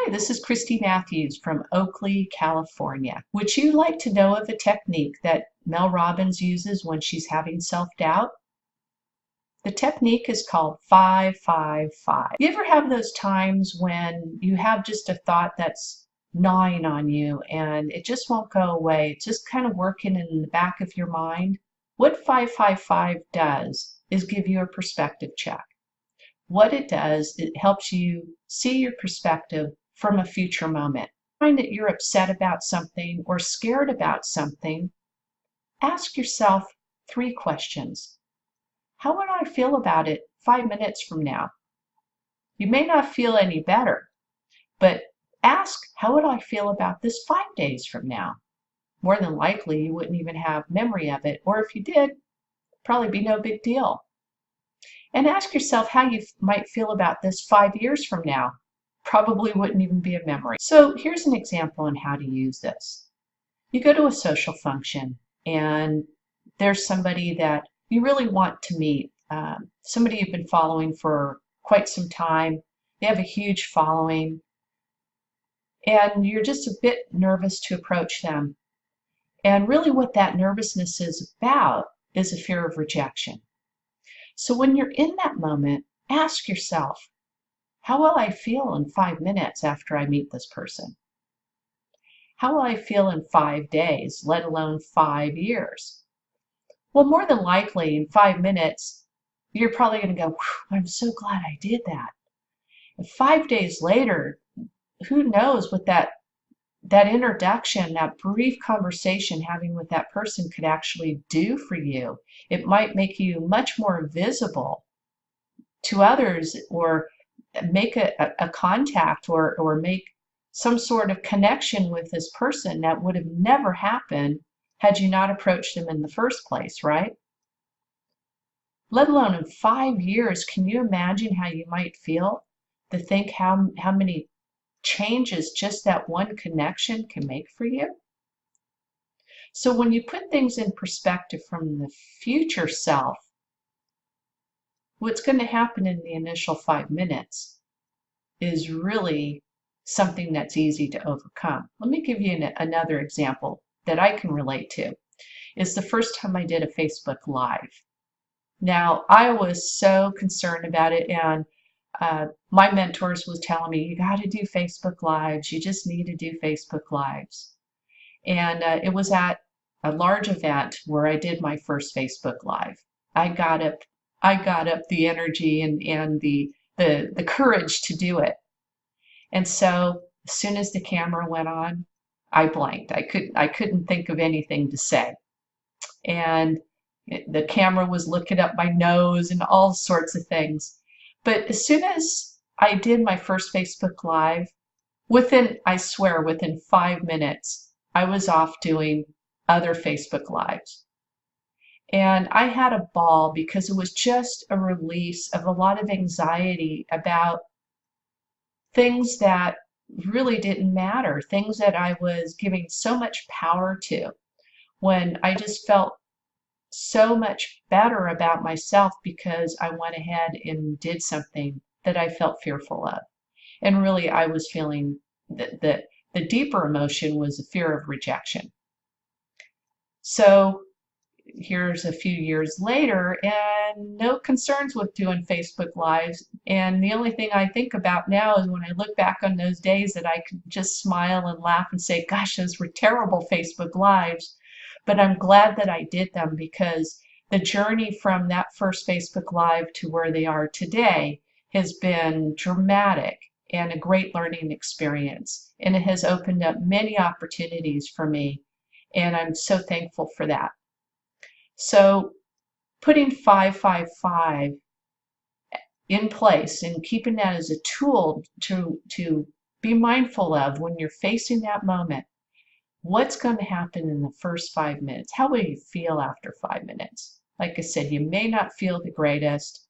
Hi, this is Christy Matthews from Oakley, California. Would you like to know of a technique that Mel Robbins uses when she's having self-doubt? The technique is called 5-5-5. You ever have those times when you have just a thought that's gnawing on you and it just won't go away? It's just kind of working in the back of your mind. What 5-5-5 does is give you a perspective check. What it does, it helps you see your perspective from a future moment. Find that you're upset about something or scared about something, ask yourself 3 questions. How would I feel about it 5 minutes from now? You may not feel any better, but ask, how would I feel about this 5 days from now? More than likely, you wouldn't even have memory of it, or if you did, probably be no big deal. And ask yourself how you might feel about this 5 years from now. Probably wouldn't even be a memory. So here's an example on how to use this. You go to a social function and there's somebody that you really want to meet, somebody you've been following for quite some time. They have a huge following and you're just a bit nervous to approach them. And really what that nervousness is about is a fear of rejection. So when you're in that moment, ask yourself, how will I feel in 5 minutes after I meet this person? How will I feel in 5 days, let alone 5 years? Well, more than likely in 5 minutes, you're probably going to go, I'm so glad I did that. And 5 days later, who knows what that introduction, that brief conversation having with that person could actually do for you. It might make you much more visible to others or make a contact or make some sort of connection with this person that would have never happened had you not approached them in the first place, right? Let alone in 5 years, can you imagine how you might feel to think how many changes just that one connection can make for you? So when you put things in perspective from the future self, what's going to happen in the initial 5 minutes is really something that's easy to overcome. Let me give you another example that I can relate to. It's the first time I did a Facebook Live. Now, I was so concerned about it, and my mentors was telling me, you got to do Facebook Lives. You just need to do Facebook Lives. And it was at a large event where I did my first Facebook Live. I got up the energy and the courage to do it. And so as soon as the camera went on, I blanked. I couldn't think of anything to say. And the camera was looking up my nose and all sorts of things. But as soon as I did my first Facebook Live, I swear, within 5 minutes, I was off doing other Facebook Lives. And I had a ball because it was just a release of a lot of anxiety about things that really didn't matter, things that I was giving so much power to, when I just felt so much better about myself because I went ahead and did something that I felt fearful of. And really, I was feeling that the deeper emotion was a fear of rejection. So here's a few years later and no concerns with doing Facebook Lives. And the only thing I think about now is when I look back on those days that I could just smile and laugh and say, gosh, those were terrible Facebook Lives. But I'm glad that I did them because the journey from that first Facebook Live to where they are today has been dramatic and a great learning experience. And it has opened up many opportunities for me. And I'm so thankful for that. So putting 5-5-5 in place and keeping that as a tool to be mindful of when you're facing that moment. What's going to happen in the first 5 minutes? How will you feel after 5 minutes? Like I said, you may not feel the greatest.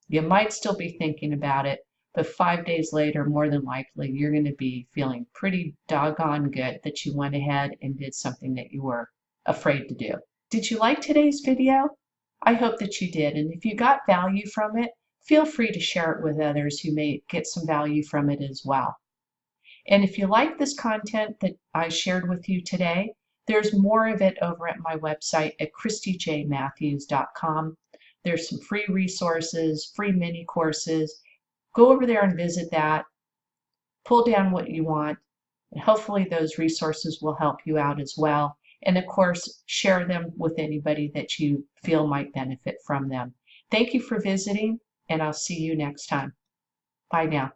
You might still be thinking about it, but 5 days later, more than likely, you're going to be feeling pretty doggone good that you went ahead and did something that you were afraid to do. Did you like today's video? I hope that you did, and if you got value from it, feel free to share it with others who may get some value from it as well. And if you like this content that I shared with you today, there's more of it over at my website at christyjmatthews.com. There's some free resources, free mini courses. Go over there and visit that. Pull down what you want, and hopefully those resources will help you out as well. And of course, share them with anybody that you feel might benefit from them. Thank you for visiting, and I'll see you next time. Bye now.